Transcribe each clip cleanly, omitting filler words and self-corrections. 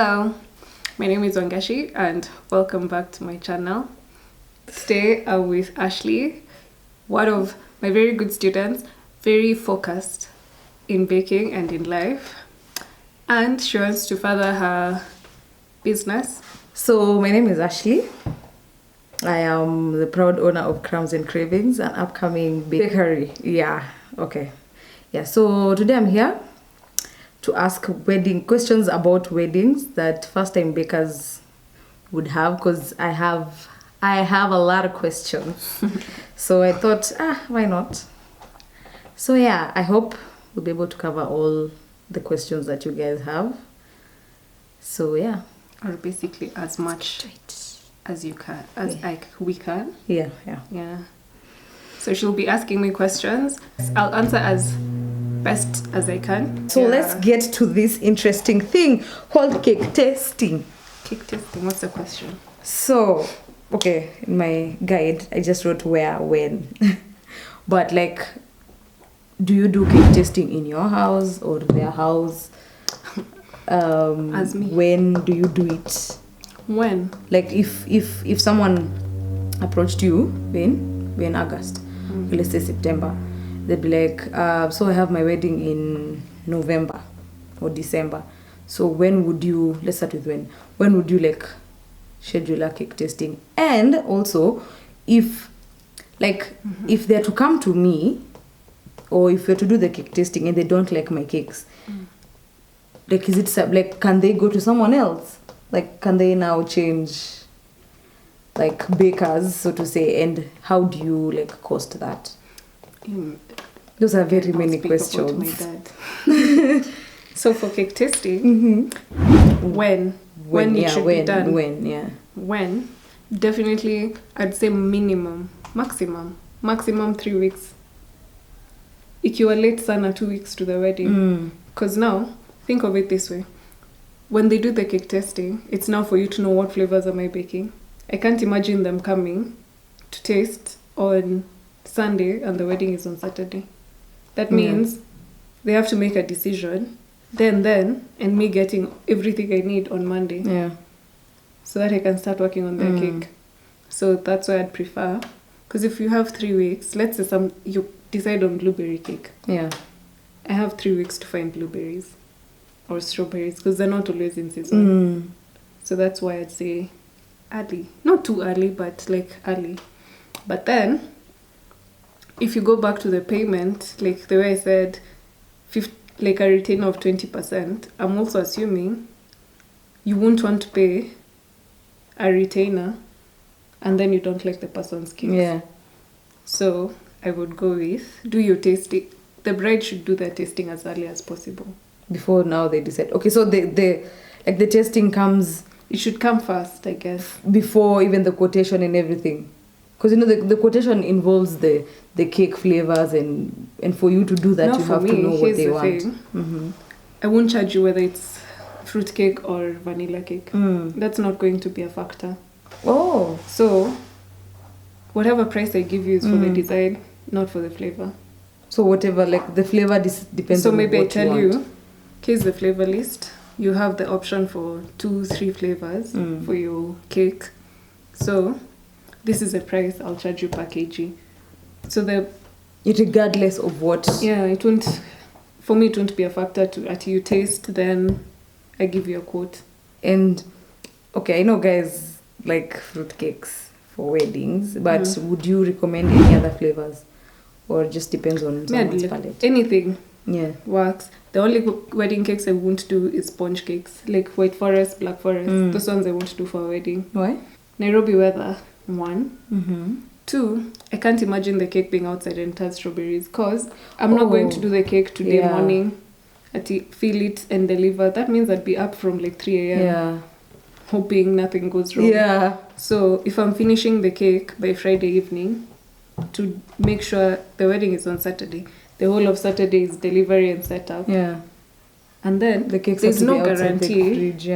Hello, my name is Wangashi and welcome back to my channel. Today I'm with Ashley, one of my very good students, very focused in baking and in life, and she wants to further her business. So my name is Ashley. I am the proud owner of Crumbs and Cravings, an upcoming bakery. So today I'm here to ask wedding questions about weddings that first-time bakers would have, because I have a lot of questions. So I thought, why not? So yeah, I hope we'll be able to cover all the questions that you guys have. So yeah. Or basically as much as you can, we can. Yeah. So she'll be asking me questions. I'll answer as best as I can. So let's get to this interesting thing called cake tasting. Cake tasting, what's the question? So, okay, in my guide, I just wrote where, when. But like, do you do cake tasting in your house or their house? As me. When do you do it? When? Like if someone approached you in August, let's say September, they'd be like, so I have my wedding in November or December. So when would you, let's start with when would you like schedule a cake tasting? And also, if they're to come to me, or if you're to do the cake tasting and they don't like my cakes, like, is it like, can they go to someone else? Like, can they now change like bakers, so to say, and how do you like cost that? Those are very many questions. My dad. So for cake tasting, when it should be done? When? Definitely, I'd say maximum 3 weeks. If you are late sana 2 weeks to the wedding, because now think of it this way: when they do the cake tasting, it's now for you to know what flavors am I baking. I can't imagine them coming to taste on Sunday and the wedding is on Saturday. That means they have to make a decision then and me getting everything I need on Monday. Yeah. So that I can start working on their cake. So that's why I'd prefer. Because if you have 3 weeks, let's say you decide on blueberry cake. Yeah. I have 3 weeks to find blueberries or strawberries because they're not always in season. So that's why I'd say early. Not too early, but like early. But then, if you go back to the payment, like the way I said, like a retainer of 20%, I'm also assuming you won't want to pay a retainer and then you don't like the person's cake. Yeah. So I would go with, do your tasting. The bride should do their tasting as early as possible. Before now they decide. Okay, so the tasting comes... It should come first, I guess. Before even the quotation and everything. Because the quotation involves the cake flavors and for you to do that you have to know what they want. I won't charge you whether it's fruit cake or vanilla cake. That's not going to be a factor. Oh. So whatever price I give you is for the design, not for the flavor. So whatever, like the flavor depends on what you want. So maybe I tell you, here's the flavor list. You have the option for 2-3 flavors for your cake. So this is the price I'll charge you per kg. So regardless of what. Yeah, it won't be a factor until you taste, then I give you a quote. And okay, I know guys like fruit cakes for weddings, but would you recommend any other flavors? Or just depends on someone's palate? Anything. Yeah. Works. The only wedding cakes I won't do is sponge cakes, like white forest, black forest. Those ones I won't do for a wedding. Why? Nairobi weather, 1. 2, I can't imagine the cake being outside and it has strawberries, because I'm not going to do the cake today morning, feel it and deliver. That means I'd be up from like 3 a.m. Yeah. Hoping nothing goes wrong. Yeah. So if I'm finishing the cake by Friday evening, to make sure the wedding is on Saturday, the whole of Saturday is delivery and setup. Yeah. And then the cakes there's no guarantee the fridge,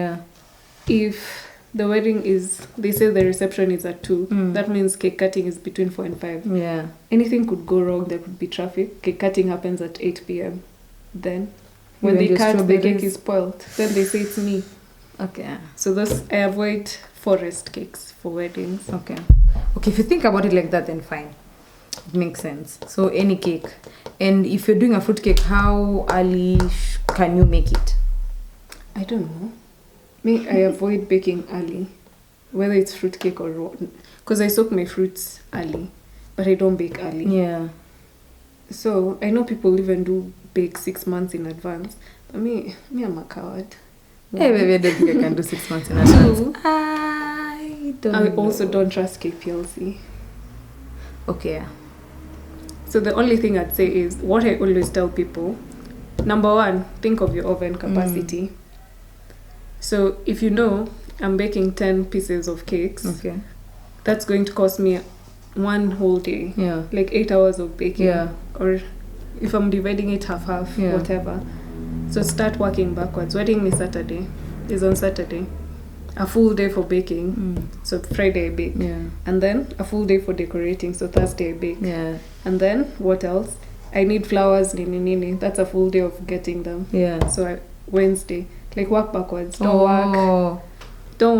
if the wedding they say the reception is at 2, that means cake cutting is between 4 and 5. Yeah. Anything could go wrong. There could be traffic. Cake cutting happens at 8 p.m. Then when they cut, the cake is spoiled. Then they say it's me. Okay. So I avoid forest cakes for weddings. Okay. Okay, if you think about it like that, then fine. It makes sense. So any cake. And if you're doing a fruit cake, how early can you make it? I don't know. Me, I avoid baking early, whether it's fruit cake or raw, because I soak my fruits early, but I don't bake early. Yeah. So I know people even do bake 6 months in advance, but me, I'm a coward. Hey, baby, I don't think I can do 6 months in advance. I also don't trust KPLC. Okay. So the only thing I'd say is what I always tell people. Number one, think of your oven capacity. So if you know I'm baking 10 pieces of cakes, okay, that's going to cost me one whole day. Yeah. Like 8 hours of baking. Yeah. Or if I'm dividing it half, yeah, whatever. So start working backwards. Wedding is on Saturday. A full day for baking. So Friday I bake. Yeah. And then a full day for decorating. So Thursday I bake. Yeah. And then what else? I need flowers, nini. That's a full day of getting them. Yeah. So Wednesday. Like work backwards. Don't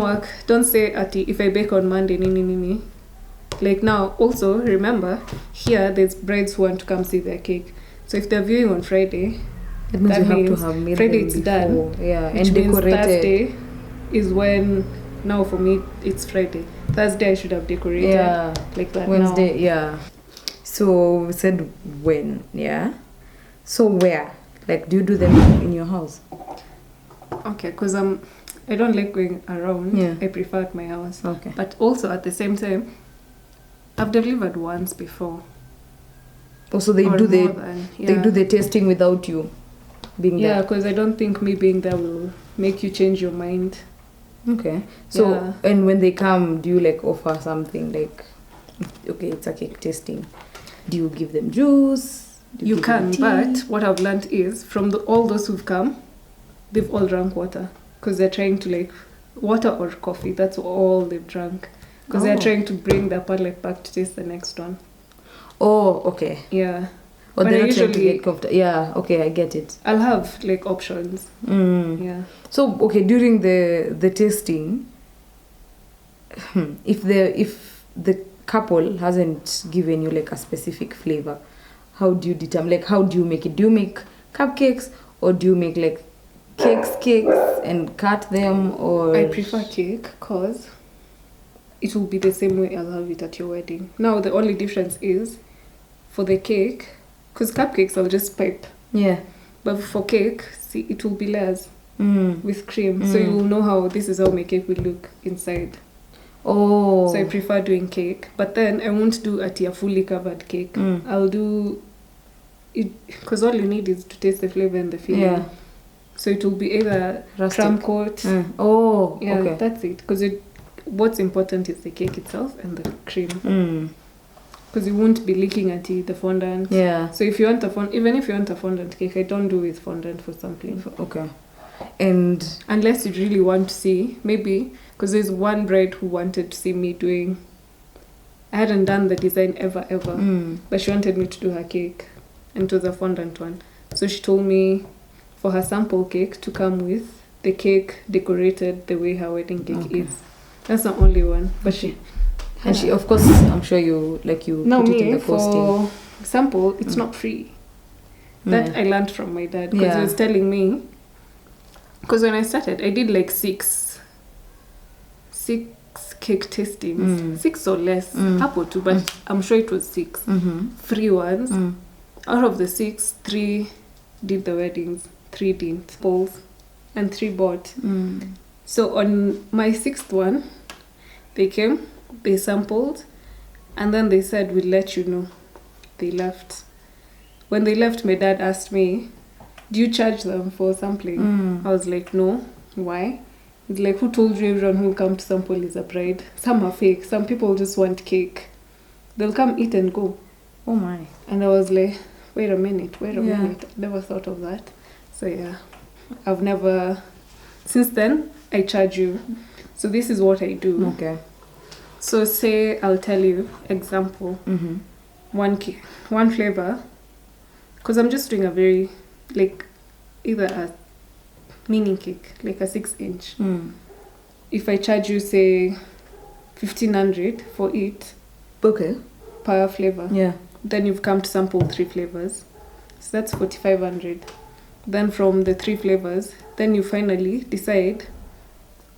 work. Don't say ati if I bake on Monday, nini. Like now, also remember, here there's brides who want to come see their cake. So if they're viewing on Friday, that means you have to have made Friday them it's before. done. Yeah, which and means decorated. Thursday is when, now for me, it's Friday. Thursday I should have decorated. Yeah. Like that. Wednesday, now. yeah. So we said when, yeah. So where? Like, do you do them in your house? Okay, because I don't like going around. Yeah. I prefer at my house. Okay. But also at the same time, I've delivered once before. Also, they do the tasting without you being there. Yeah, because I don't think me being there will make you change your mind. Okay. So, and when they come, do you like offer something like, okay, it's a cake tasting. Do you give them juice? You can, but what I've learned is from all those who've come, they've all drank water because they're trying to like water or coffee. That's all they've drank because they're trying to bring their palate back to taste the next one. Oh, okay. Yeah. Or they're not trying to get comfortable. Yeah, okay, I get it. I'll have like options. Yeah. So, okay, during the tasting, if the couple hasn't given you like a specific flavor, how do you determine, like how do you make it? Do you make cupcakes or do you make like cakes and cut them? Or I prefer cake because it will be the same way I'll have it at your wedding. Now the only difference is for the cake, because cupcakes I'll just pipe. Yeah. But for cake, see, it will be layers with cream. So you will know how this is how my cake will look inside. Oh. So I prefer doing cake. But then I won't do a fully covered cake. I'll do it because all you need is to taste the flavor and the feeling. Yeah. So it will be either crumb coat. Oh, yeah, okay. That's it. Because what's important is the cake itself and the cream. Because you won't be licking at the fondant. Yeah. So if you want even if you want a fondant cake, I don't do with fondant for sampling. Okay. And unless you really want to see, maybe, because there's one bride who wanted to see me doing, I hadn't done the design ever, but she wanted me to do her cake, and it was a fondant one. So she told me for her sample cake to come with the cake decorated the way her wedding cake is. That's the only one. But she, of course, I'm sure you put it in the costing. For sample, it's not free. That I learned from my dad because he was telling me. Because when I started, I did like six cake tastings, 6 or less, up or 2, but I'm sure it was 6 free ones. Out of the 6, 3 did the weddings, 3 didn't, balls, and 3 bought. So on my 6th one, they came, they sampled, and then they said, we'll let you know. They left. When they left, my dad asked me, do you charge them for sampling? I was like, no. Why? He's like, who told you everyone who will come to sample is a bride? Some are fake. Some people just want cake. They'll come eat and go. Oh my. And I was like, wait a minute. I never thought of that. So yeah, I've never, since then, I charge you. So this is what I do. Okay. So say, I'll tell you, example, one flavor, because I'm just doing a very, like, either a mini cake, like a 6-inch. If I charge you, say, 1,500 for it, okay, per flavor, yeah, then you've come to sample 3 flavors. So that's 4,500. Then from the 3 flavors, then you finally decide,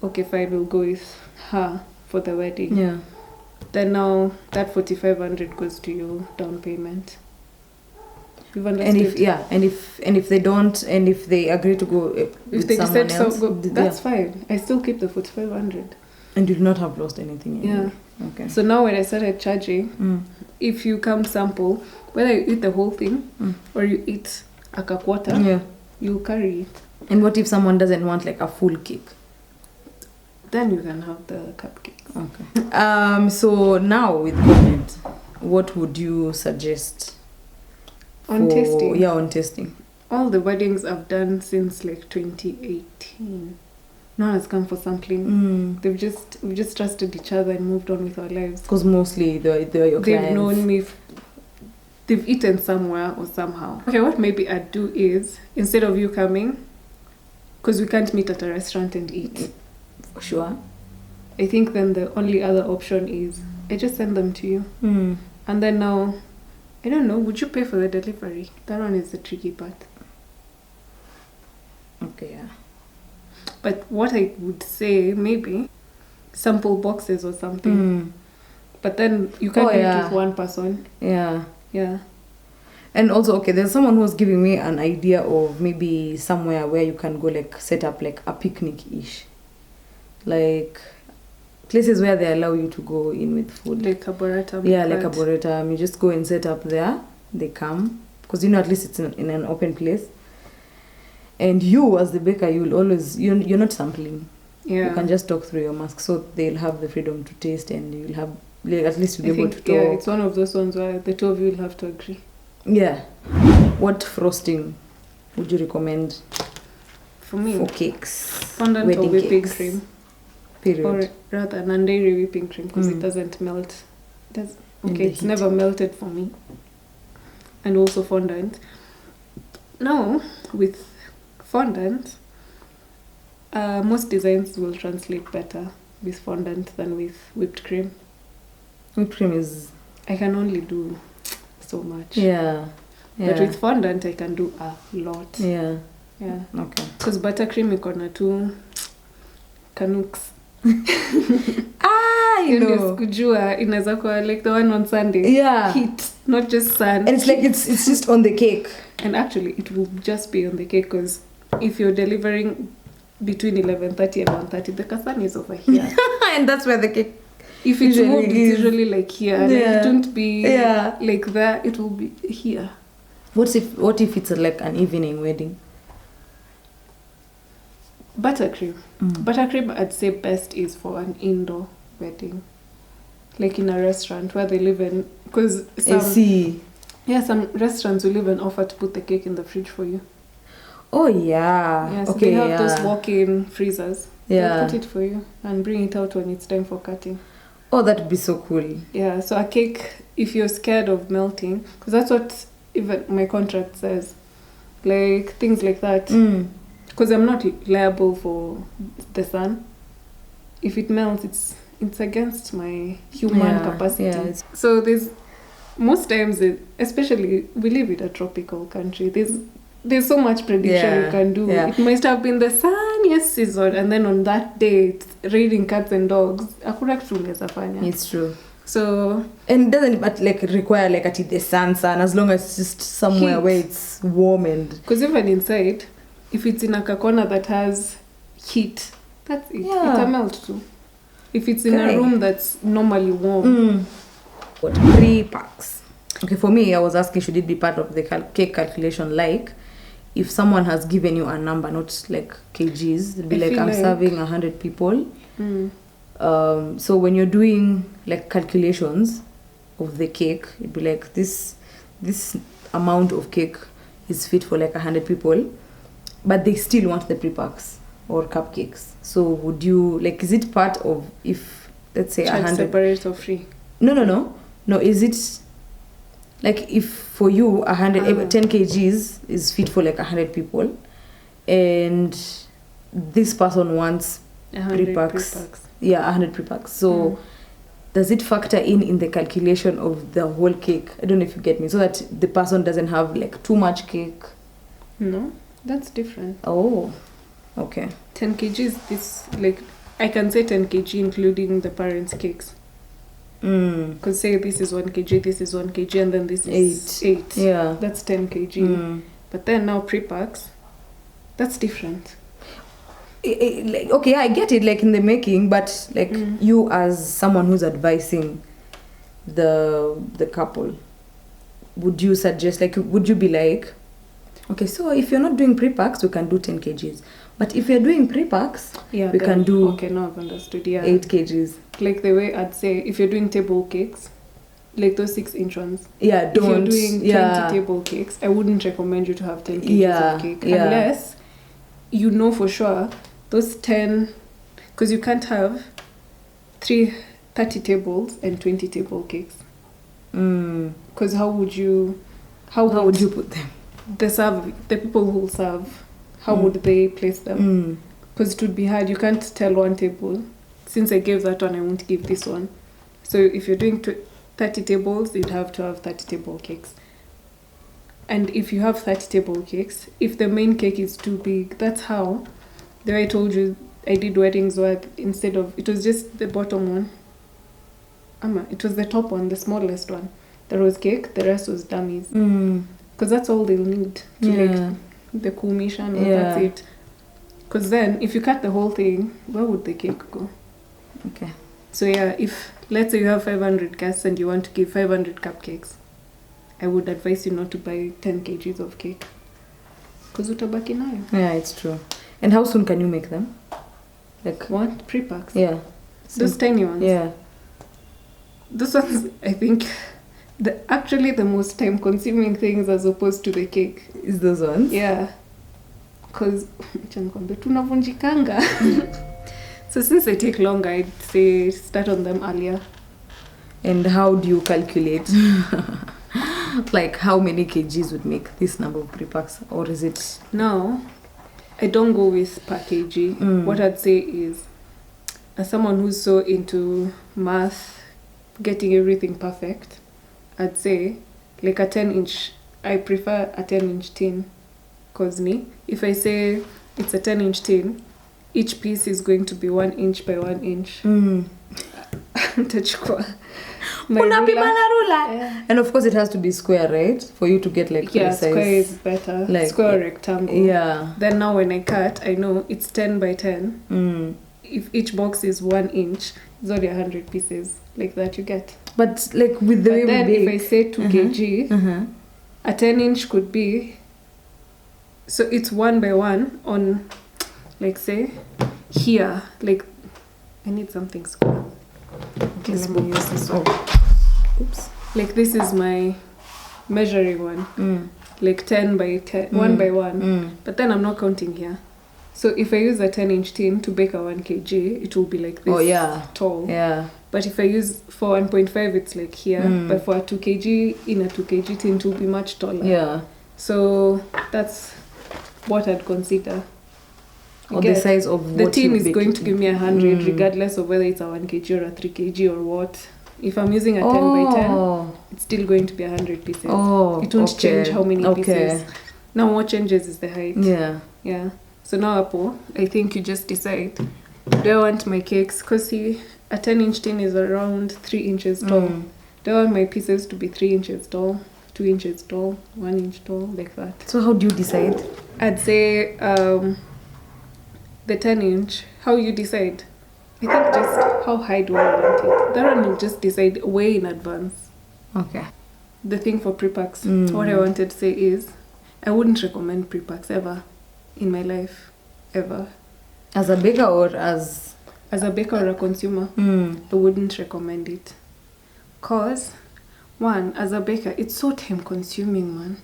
okay, fine, we'll go with her for the wedding. Yeah. Then now that 4,500 goes to your down payment. You've understood? And if they don't, and if they agree to go if they decide else, so go, that's fine. I still keep the 4,500. And you'll not have lost anything. Yeah. Okay. So now when I started charging, if you come sample, whether you eat the whole thing or you eat like a quarter, you carry it. And what if someone doesn't want like a full cake? Then you can have the cupcakes. Okay. So now with COVID, what would you suggest? On tasting? Yeah, on tasting. All the weddings I've done since like 2018, no one has come for sampling. We've just trusted each other and moved on with our lives. Because mostly they're your clients. They've known me. They've eaten somewhere or somehow. Okay, what maybe I'd do is, instead of you coming, because we can't meet at a restaurant and eat. For sure. I think then the only other option is I just send them to you. And then now, I don't know, would you pay for the delivery? That one is the tricky part. Okay, yeah. But what I would say, maybe, sample boxes or something. But then you can't do it with one person. Yeah. Yeah. And also, okay, there's someone who's giving me an idea of maybe somewhere where you can go like set up like a picnic-ish. Like places where they allow you to go in with food. Like Arboretum. Yeah, like Arboretum. You just go and set up there. They come. Because at least it's in an open place. And you, as the baker, you'll always, you're not sampling. Yeah. You can just talk through your mask. So they'll have the freedom to taste and you'll have, like, at least you'll be able to talk. Yeah, it's one of those ones where the two of you will have to agree. Yeah. What frosting would you recommend for me? For cakes? Fondant or whipping cream. Period. Or rather, non-dairy whipping cream because it doesn't melt. It's never melted for me. And also fondant. Now, with fondant, most designs will translate better with fondant than with whipped cream. Whipped cream is... I can only do so much. Yeah. But with fondant, I can do a lot. Yeah. Yeah. Okay. Because buttercream iko na tu canucks. You know. Kujua inaweza kuwa like the one on Sunday. Yeah. Heat, not just sun. And it's like it's just on the cake. And actually, it will just be on the cake because if you're delivering between 11:30 and 1:30, the kasan is over here. And that's where the cake. If it's moved, it's usually like here. Yeah. Like it won't be like there. It will be here. What if it's like an evening wedding? Buttercream. Buttercream, I'd say best is for an indoor wedding, like in a restaurant where they live in. Because some restaurants will even offer to put the cake in the fridge for you. Oh yeah. Yeah, so they have those walk-in freezers. Yeah. They'll put it for you and bring it out when it's time for cutting. Oh, that'd be so cool. Yeah, so a cake, if you're scared of melting, because that's what even my contract says, like things like that. Because I'm not liable for the sun. If it melts, it's against my human capacity. Yeah, so most times, especially we live in a tropical country, there's so much prediction you can do. Yeah. It must have been the sunniest season, and then on that day it's raining cats and dogs. It's true. So and it doesn't like require like at the sun, as long as it's just somewhere where it's warm and. Because even inside, if it's in a corner that has heat, that's it. Yeah. It's a melt too. If it's in a room that's normally warm. What pre-packs? Okay, for me, I was asking, should it be part of the cake calculation? Like, if someone has given you a number, not like kgs, it'd be like I'm serving 100 people. So when you're doing like calculations of the cake, it'd be like this amount of cake is fit for like 100 people, but they still want the pre-packs or cupcakes. So would you like? Is it part of if let's say 100 separate or free? No. Is it like if for you 10 kgs is fit for like 100 people, and this person wants 100 pre-packs. Yeah, 100 pre-packs. So does it factor in the calculation of the whole cake? I don't know if you get me. So that the person doesn't have like too much cake. No, that's different. Oh, okay. 10 kg is like, I can say 10 kg including the parents' cakes. Because say this is 1 kg, this is 1 kg, and then this is 8. Yeah. That's 10 kg. But then now pre-packs, that's different. Like, okay, I get it, like in the making, but like you as someone who's advising the couple, would you suggest, like, would you be like, okay, so if you're not doing pre-packs, we can do 10 kgs. But if you're doing pre-packs, we can do okay, now I've understood, 8 kgs. Like the way I'd say, if you're doing table cakes, like those 6-inch ones. Yeah, don't. If you're doing 20 table cakes, I wouldn't recommend you to have 10 kgs of cake. Unless you know for sure those 10, because you can't have 30 tables and 20 table cakes. Because how would you put them? The people who serve, how would they place them? Because it would be hard. You can't tell one table, since I gave that one, I won't give this one. So if you're doing 30 tables, you'd have to have 30 table cakes. And if you have 30 table cakes, if the main cake is too big, that's how, the way I told you, I did weddings where instead of, it was just the bottom one. It was the top one, the smallest one. There was cake, the rest was dummies. Because that's all they'll need to like the kumisha and that's it. Because then, if you cut the whole thing, where would the cake go? Okay. So yeah, if, let's say you have 500 guests and you want to give 500 cupcakes, I would advise you not to buy 10 kgs of cake. Because utabaki nayo. Yeah, it's true. And how soon can you make them? Like what? Pre-packs? Yeah. Those tiny ones? Yeah. Those ones, I think, actually the most time-consuming things as opposed to the cake. Is those ones? Yeah. Because, tunavunjikanga. So since they take longer, I'd say start on them earlier. And how do you calculate? Like how many kgs would make this number of pre-packs? Or is it... No, I don't go with per kg. What I'd say is, as someone who's so into math, getting everything perfect, I'd say like a 10-inch, I prefer a 10-inch tin. Because if I say it's a 10-inch tin, each piece is going to be 1 inch by 1 inch. Tachukua. Yeah. And of course it has to be square, right? For you to get like precise. Square is better. Like, square or rectangle. Yeah. Then now when I cut, I know it's 10 by 10. If each box is 1 inch, it's only 100 pieces. Like that you get. But like with the way then we if I say 2 kg, a 10-inch could be, so it's 1 by 1 on, like say, here. Like, I need something square. Okay, let me use this one. Oops. Like this is my measuring one. Like 10 by 10, 1 by 1. But then I'm not counting here. So if I use a 10-inch tin to bake a 1 kg, it will be like this tall. Yeah. But if I use for 1.5, it's like here. But for a 2 kg, in a 2 kg tin, it will be much taller. Yeah. So that's what I'd consider. Or the size of the tin is going to give me 100 regardless of whether it's a 1 kg or a 3 kg or what. If I'm using a 10 by 10, it's still going to be 100 pieces. It won't change how many pieces. Now what changes is the height. Yeah. So now Apo, I think you just decide, do I want my cakes, because a 10-inch tin is around 3 inches tall. Do I want my pieces to be 3 inches tall, 2 inches tall, 1 inch tall, like that? So how do you decide? I'd say the 10-inch, how you decide? I think just how high do I want it? That one will just decide way in advance. Okay. The thing for pre-packs, what I wanted to say is, I wouldn't recommend pre-packs ever in my life, ever. As a baker or as a baker or a consumer, I wouldn't recommend it. Cause, one, as a baker, it's so time-consuming, man.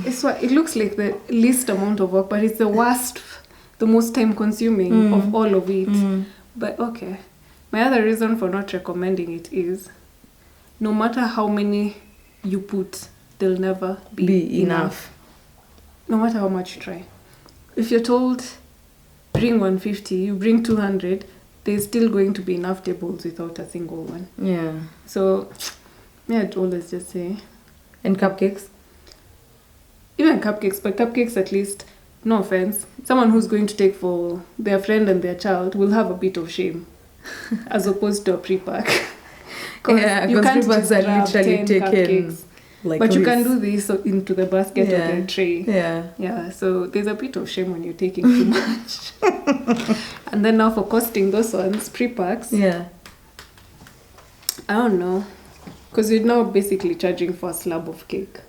It looks like the least amount of work, but it's the worst, the most time-consuming of all of it. But okay, my other reason for not recommending it is, no matter how many you put, they'll never be enough. No matter how much you try. If you're told bring 150, you bring 200, there's still going to be enough tables without a single one. Yeah. So, yeah, I'd always just say. And cupcakes? Even cupcakes, but cupcakes at least, no offense, someone who's going to take for their friend and their child will have a bit of shame as opposed to a pre-pack. Yeah, you can't pre-packs just are grab literally 10 taken cupcakes. like but this. You can do this into the basket Yeah. or the tray. Yeah. Yeah, so there's a bit of shame when you're taking too much. And then now for costing those ones, pre-packs. Yeah. I don't know. Because you're now basically charging for a slab of cake.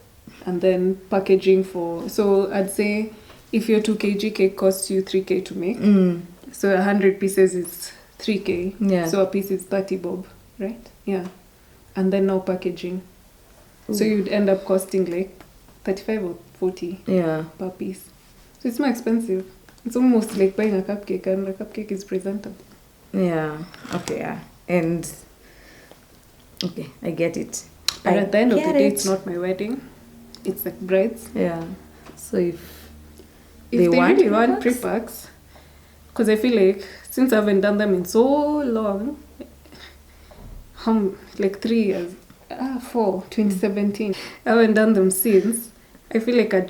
And then packaging for... So I'd say if your 2 kg cake costs you 3k to make, so 100 pieces is 3k. Yeah. So a piece is 30 bob, right? Yeah. And then now packaging. Ooh. So you'd end up costing like 35 or 40 per piece. So it's more expensive. It's almost like buying a cupcake, and a cupcake is presentable. Yeah. Okay, yeah. And... Okay, I get it. But at the end of the day, it's not my wedding. It's like brides. Yeah. So if they really want pre-packs, because I feel like since I haven't done them in so long, like 3 years, 2017, I haven't done them since. I feel like I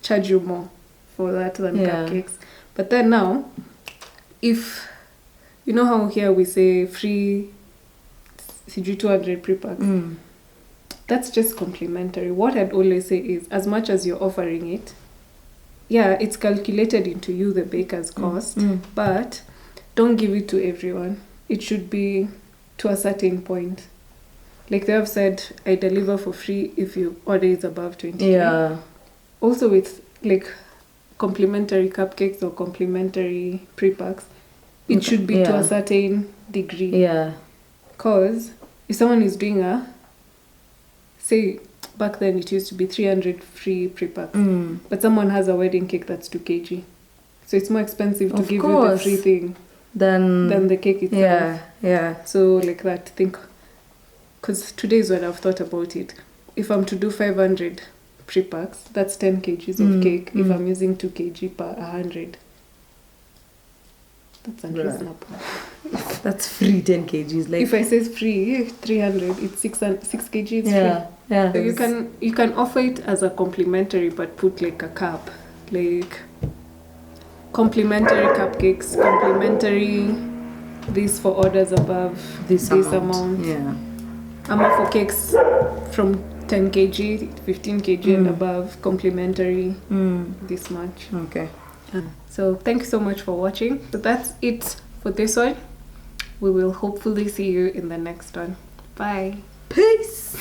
charge you more for that than cupcakes. But then now, if you know how here we say free 200 pre-packs, that's just complimentary. What I'd always say is, as much as you're offering it, it's calculated into you, the baker's cost, but don't give it to everyone. It should be to a certain point. Like they have said, I deliver for free if your order is above 20. Yeah. Also with like complimentary cupcakes or complimentary pre-packs, it should be to a certain degree. Yeah. Because if someone is doing say back then it used to be 300 free pre-packs, but someone has a wedding cake that's 2 kg. So it's more expensive to give you the free thing than the cake itself. Yeah, yeah. So like that, think, because today is when I've thought about it. If I'm to do 500 pre-packs, that's 10 kgs of cake. If I'm using 2 kg per 100. That's unreasonable. That's free 10 kgs. Like if I say free 300, it's 6 kgs free. Yeah. So you can offer it as a complimentary, but put like a cap, like complimentary cupcakes, complimentary this for orders above this amount. Yeah. Amount for cakes from 10 kg, 15 kg and above, complimentary this much. Okay. So thank you so much for watching. So that's it for this one. We will hopefully see you in the next one. Bye. Peace.